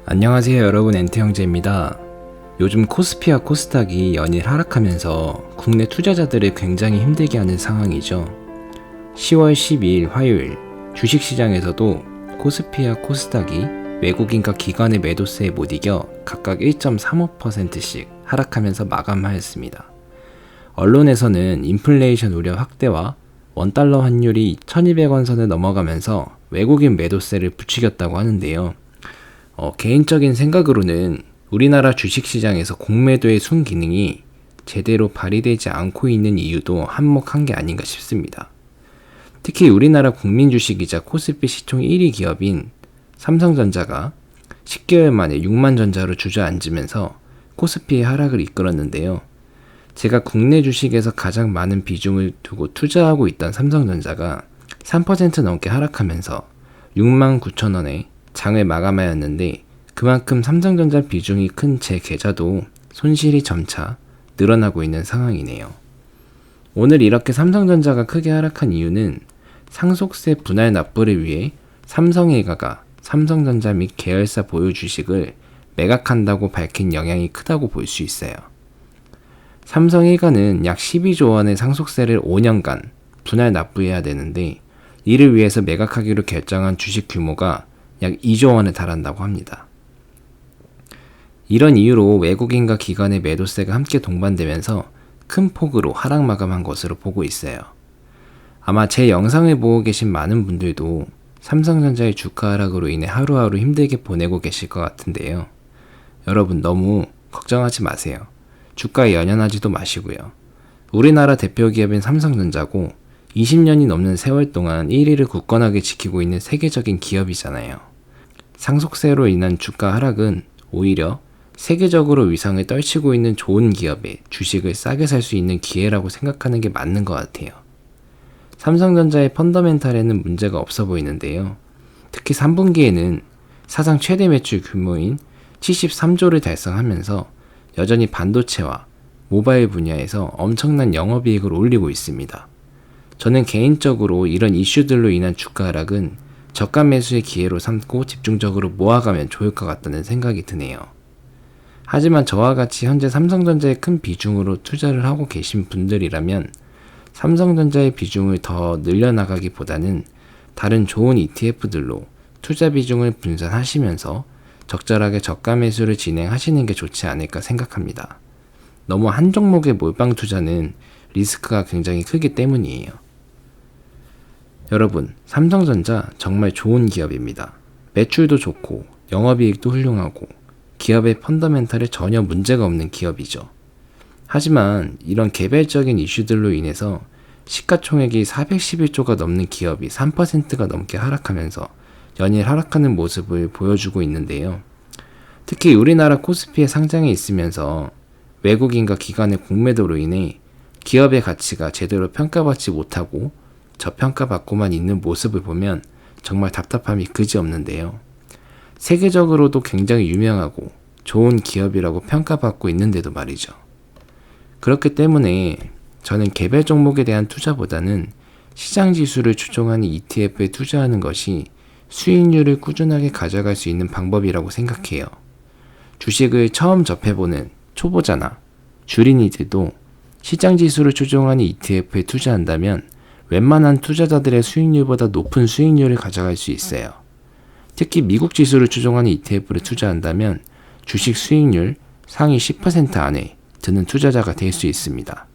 안녕하세요 여러분, 엔트형제입니다. 요즘 코스피와 코스닥이 연일 하락하면서 국내 투자자들을 굉장히 힘들게 하는 상황이죠. 10월 12일 화요일 주식시장에서도 코스피와 코스닥이 외국인과 기관의 매도세에 못 이겨 각각 1.35%씩 하락하면서 마감하였습니다. 언론에서는 인플레이션 우려 확대와 원달러 환율이 1200원 선을 넘어가면서 외국인 매도세를 부추겼다고 하는데요. 개인적인 생각으로는 우리나라 주식시장에서 공매도의 순기능이 제대로 발휘되지 않고 있는 이유도 한몫한 게 아닌가 싶습니다. 특히 우리나라 국민주식이자 코스피 시총 1위 기업인 삼성전자가 10개월 만에 6만 전자로 주저앉으면서 코스피의 하락을 이끌었는데요. 제가 국내 주식에서 가장 많은 비중을 두고 투자하고 있던 삼성전자가 3% 넘게 하락하면서 6만 9천 원에 장을 마감하였는데, 그만큼 삼성전자 비중이 큰 제 계좌도 손실이 점차 늘어나고 있는 상황이네요. 오늘 이렇게 삼성전자가 크게 하락한 이유는 상속세 분할 납부를 위해 삼성일가가 삼성전자 및 계열사 보유 주식을 매각한다고 밝힌 영향이 크다고 볼 수 있어요. 삼성일가는 약 12조 원의 상속세를 5년간 분할 납부해야 되는데, 이를 위해서 매각하기로 결정한 주식 규모가 약 2조 원에 달한다고 합니다. 이런 이유로 외국인과 기관의 매도세가 함께 동반되면서 큰 폭으로 하락 마감한 것으로 보고 있어요. 아마 제 영상을 보고 계신 많은 분들도 삼성전자의 주가 하락으로 인해 하루하루 힘들게 보내고 계실 것 같은데요. 여러분 너무 걱정하지 마세요. 주가에 연연하지도 마시고요. 우리나라 대표 기업인 삼성전자고 20년이 넘는 세월 동안 1위를 굳건하게 지키고 있는 세계적인 기업이잖아요. 상속세로 인한 주가 하락은 오히려 세계적으로 위상을 떨치고 있는 좋은 기업의 주식을 싸게 살 수 있는 기회라고 생각하는 게 맞는 것 같아요. 삼성전자의 펀더멘탈에는 문제가 없어 보이는데요. 특히 3분기에는 사상 최대 매출 규모인 73조를 달성하면서 여전히 반도체와 모바일 분야에서 엄청난 영업이익을 올리고 있습니다. 저는 개인적으로 이런 이슈들로 인한 주가 하락은 저가 매수의 기회로 삼고 집중적으로 모아가면 좋을 것 같다는 생각이 드네요. 하지만 저와 같이 현재 삼성전자에 큰 비중으로 투자를 하고 계신 분들이라면 삼성전자의 비중을 더 늘려나가기보다는 다른 좋은 ETF들로 투자 비중을 분산하시면서 적절하게 저가 매수를 진행하시는 게 좋지 않을까 생각합니다. 너무 한 종목의 몰빵 투자는 리스크가 굉장히 크기 때문이에요. 여러분, 삼성전자 정말 좋은 기업입니다. 매출도 좋고 영업이익도 훌륭하고 기업의 펀더멘탈에 전혀 문제가 없는 기업이죠. 하지만 이런 개별적인 이슈들로 인해서 시가총액이 411조가 넘는 기업이 3%가 넘게 하락하면서 연일 하락하는 모습을 보여주고 있는데요. 특히 우리나라 코스피에 상장해 있으면서 외국인과 기관의 공매도로 인해 기업의 가치가 제대로 평가받지 못하고 저평가받고만 있는 모습을 보면 정말 답답함이 그지없는데요. 세계적으로도 굉장히 유명하고 좋은 기업이라고 평가받고 있는데도 말이죠. 그렇기 때문에 저는 개별 종목에 대한 투자보다는 시장 지수를 추종하는 ETF에 투자하는 것이 수익률을 꾸준하게 가져갈 수 있는 방법이라고 생각해요. 주식을 처음 접해보는 초보자나 주린이들도 시장 지수를 추종하는 ETF에 투자한다면 웬만한 투자자들의 수익률보다 높은 수익률을 가져갈 수 있어요. 특히 미국 지수를 추종하는 ETF를 투자한다면 주식 수익률 상위 10% 안에 드는 투자자가 될 수 있습니다.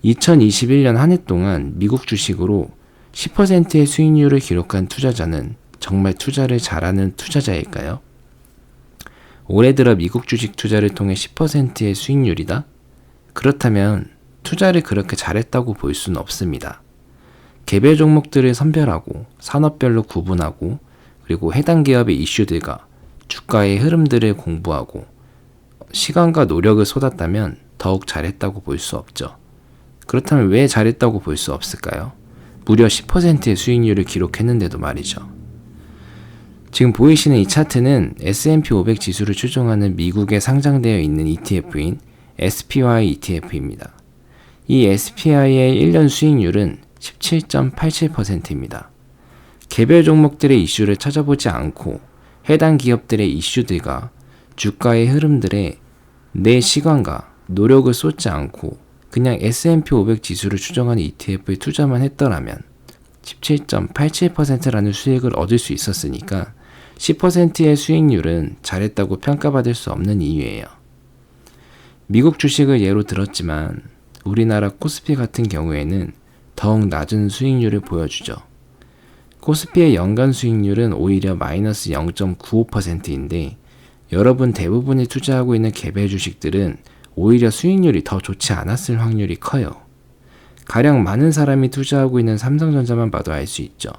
2021년 한 해 동안 미국 주식으로 10%의 수익률을 기록한 투자자는 정말 투자를 잘하는 투자자일까요? 올해 들어 미국 주식 투자를 통해 10%의 수익률이다? 그렇다면 투자를 그렇게 잘했다고 볼 수는 없습니다. 개별 종목들을 선별하고 산업별로 구분하고 그리고 해당 기업의 이슈들과 주가의 흐름들을 공부하고 시간과 노력을 쏟았다면 더욱 잘했다고 볼 수 없죠. 그렇다면 왜 잘했다고 볼 수 없을까요? 무려 10%의 수익률을 기록했는데도 말이죠. 지금 보이시는 이 차트는 S&P 500 지수를 추종하는 미국에 상장되어 있는 ETF인 SPY ETF입니다. 이 SPY의 1년 수익률은 17.87%입니다. 개별 종목들의 이슈를 찾아보지 않고 해당 기업들의 이슈들과 주가의 흐름들에 내 시간과 노력을 쏟지 않고 그냥 S&P 500 지수를 추정하는 ETF에 투자만 했더라면 17.87%라는 수익을 얻을 수 있었으니까 10%의 수익률은 잘했다고 평가받을 수 없는 이유예요. 미국 주식을 예로 들었지만 우리나라 코스피 같은 경우에는 더욱 낮은 수익률을 보여주죠. 코스피의 연간 수익률은 오히려 마이너스 0.95%인데 여러분 대부분이 투자하고 있는 개별 주식들은 오히려 수익률이 더 좋지 않았을 확률이 커요. 가령 많은 사람이 투자하고 있는 삼성전자만 봐도 알 수 있죠.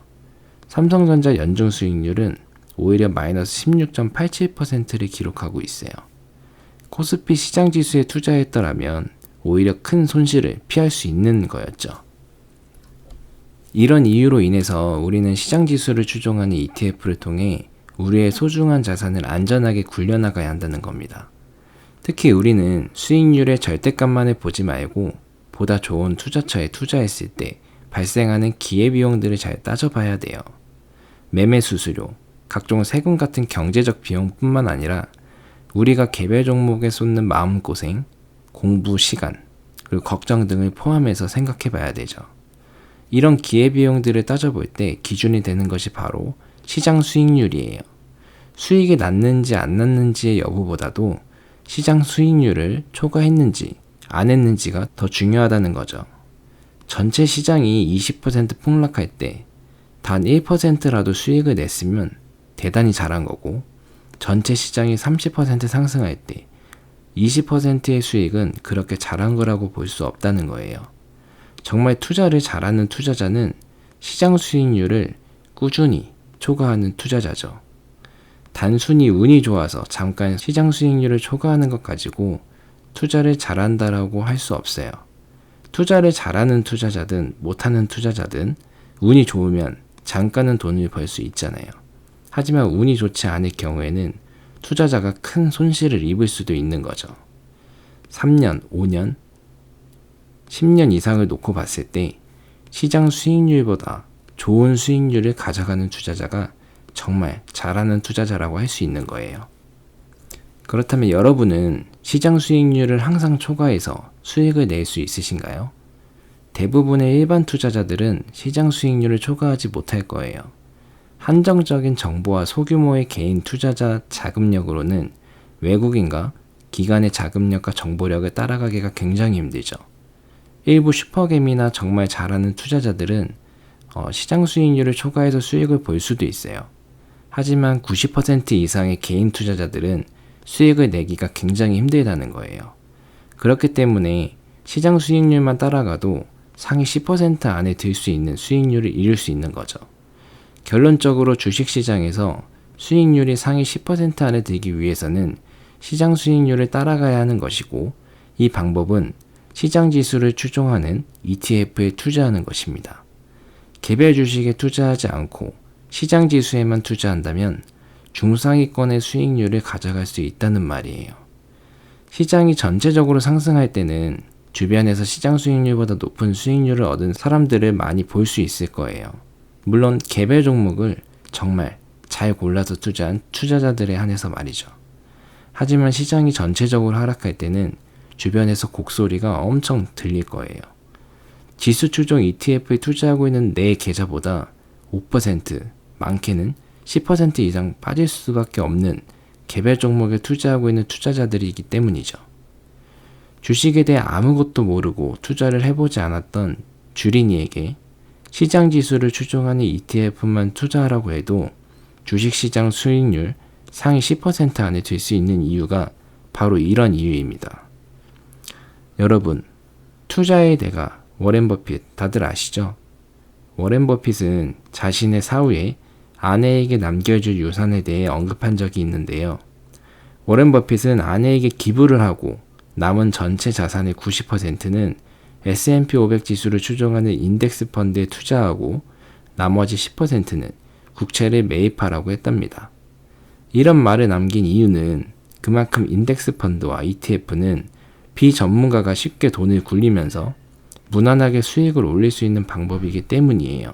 삼성전자 연중 수익률은 오히려 마이너스 16.87%를 기록하고 있어요. 코스피 시장지수에 투자했더라면 오히려 큰 손실을 피할 수 있는 거였죠. 이런 이유로 인해서 우리는 시장지수를 추종하는 ETF를 통해 우리의 소중한 자산을 안전하게 굴려나가야 한다는 겁니다. 특히 우리는 수익률의 절대값만을 보지 말고 보다 좋은 투자처에 투자했을 때 발생하는 기회비용들을 잘 따져봐야 돼요. 매매 수수료, 각종 세금 같은 경제적 비용뿐만 아니라 우리가 개별 종목에 쏟는 마음고생, 공부 시간, 그리고 걱정 등을 포함해서 생각해 봐야 되죠. 이런 기회비용들을 따져볼 때 기준이 되는 것이 바로 시장 수익률이에요. 수익이 났는지 안 났는지의 여부보다도 시장 수익률을 초과했는지 안 했는지가 더 중요하다는 거죠. 전체 시장이 20% 폭락할 때 단 1%라도 수익을 냈으면 대단히 잘한 거고, 전체 시장이 30% 상승할 때 20%의 수익은 그렇게 잘한 거라고 볼 수 없다는 거예요. 정말 투자를 잘하는 투자자는 시장 수익률을 꾸준히 초과하는 투자자죠. 단순히 운이 좋아서 잠깐 시장 수익률을 초과하는 것 가지고 투자를 잘한다라고 할 수 없어요. 투자를 잘하는 투자자든 못하는 투자자든 운이 좋으면 잠깐은 돈을 벌 수 있잖아요. 하지만 운이 좋지 않을 경우에는 투자자가 큰 손실을 입을 수도 있는 거죠. 3년, 5년, 10년 이상을 놓고 봤을 때 시장 수익률보다 좋은 수익률을 가져가는 투자자가 정말 잘하는 투자자라고 할 수 있는 거예요. 그렇다면 여러분은 시장 수익률을 항상 초과해서 수익을 낼 수 있으신가요? 대부분의 일반 투자자들은 시장 수익률을 초과하지 못할 거예요. 한정적인 정보와 소규모의 개인 투자자 자금력으로는 외국인과 기관의 자금력과 정보력을 따라가기가 굉장히 힘들죠. 일부 슈퍼개미나 정말 잘하는 투자자들은 시장 수익률을 초과해서 수익을 볼 수도 있어요. 하지만 90% 이상의 개인 투자자들은 수익을 내기가 굉장히 힘들다는 거예요. 그렇기 때문에 시장 수익률만 따라가도 상위 10% 안에 들 수 있는 수익률을 이룰 수 있는 거죠. 결론적으로 주식시장에서 수익률이 상위 10% 안에 들기 위해서는 시장 수익률을 따라가야 하는 것이고, 이 방법은 시장지수를 추종하는 ETF에 투자하는 것입니다. 개별 주식에 투자하지 않고 시장지수에만 투자한다면 중상위권의 수익률을 가져갈 수 있다는 말이에요. 시장이 전체적으로 상승할 때는 주변에서 시장 수익률보다 높은 수익률을 얻은 사람들을 많이 볼 수 있을 거예요. 물론 개별 종목을 정말 잘 골라서 투자한 투자자들에 한해서 말이죠. 하지만 시장이 전체적으로 하락할 때는 주변에서 곡소리가 엄청 들릴 거예요. 지수 추종 ETF에 투자하고 있는 내 계좌보다 5%, 많게는 10% 이상 빠질 수밖에 없는 개별 종목에 투자하고 있는 투자자들이기 때문이죠. 주식에 대해 아무것도 모르고 투자를 해보지 않았던 주린이에게 시장 지수를 추종하는 ETF만 투자하라고 해도 주식시장 수익률 상위 10% 안에 들 수 있는 이유가 바로 이런 이유입니다. 여러분, 투자의 대가 워렌 버핏 다들 아시죠? 워렌 버핏은 자신의 사후에 아내에게 남겨줄 유산에 대해 언급한 적이 있는데요. 워렌 버핏은 아내에게 기부를 하고 남은 전체 자산의 90%는 S&P 500 지수를 추종하는 인덱스 펀드에 투자하고 나머지 10%는 국채를 매입하라고 했답니다. 이런 말을 남긴 이유는 그만큼 인덱스 펀드와 ETF는 비전문가가 쉽게 돈을 굴리면서 무난하게 수익을 올릴 수 있는 방법이기 때문이에요.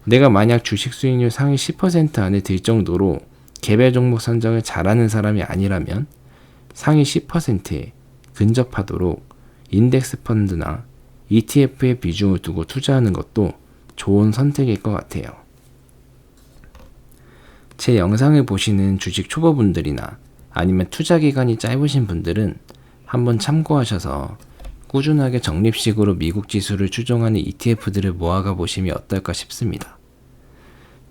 내가 만약 주식 수익률 상위 10% 안에 들 정도로 개별 종목 선정을 잘하는 사람이 아니라면 상위 10%에 근접하도록 인덱스 펀드나 ETF의 비중을 두고 투자하는 것도 좋은 선택일 것 같아요. 제 영상을 보시는 주식 초보분들이나 아니면 투자 기간이 짧으신 분들은 한번 참고하셔서 꾸준하게 적립식으로 미국 지수를 추종하는 ETF들을 모아가 보시면 어떨까 싶습니다.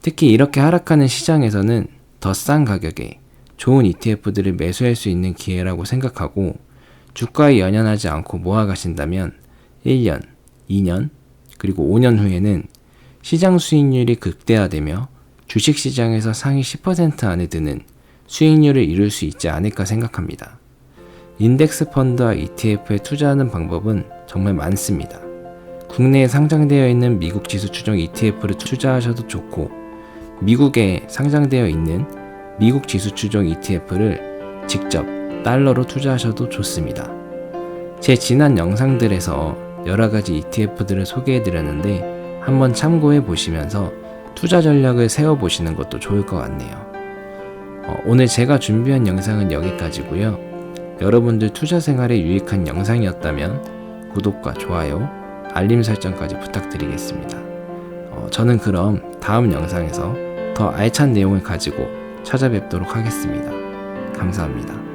특히 이렇게 하락하는 시장에서는 더 싼 가격에 좋은 ETF들을 매수할 수 있는 기회라고 생각하고 주가에 연연하지 않고 모아가신다면 1년, 2년, 그리고 5년 후에는 시장 수익률이 극대화되며 주식시장에서 상위 10% 안에 드는 수익률을 이룰 수 있지 않을까 생각합니다. 인덱스 펀드와 ETF에 투자하는 방법은 정말 많습니다. 국내에 상장되어 있는 미국 지수 추종 ETF를 투자하셔도 좋고, 미국에 상장되어 있는 미국 지수 추종 ETF를 직접 달러로 투자하셔도 좋습니다. 제 지난 영상들에서 여러가지 ETF들을 소개해드렸는데 한번 참고해 보시면서 투자 전략을 세워보시는 것도 좋을 것 같네요. 오늘 제가 준비한 영상은 여기까지고요. 여러분들 투자 생활에 유익한 영상이었다면 구독과 좋아요, 알림 설정까지 부탁드리겠습니다. 저는 그럼 다음 영상에서 더 알찬 내용을 가지고 찾아뵙도록 하겠습니다. 감사합니다.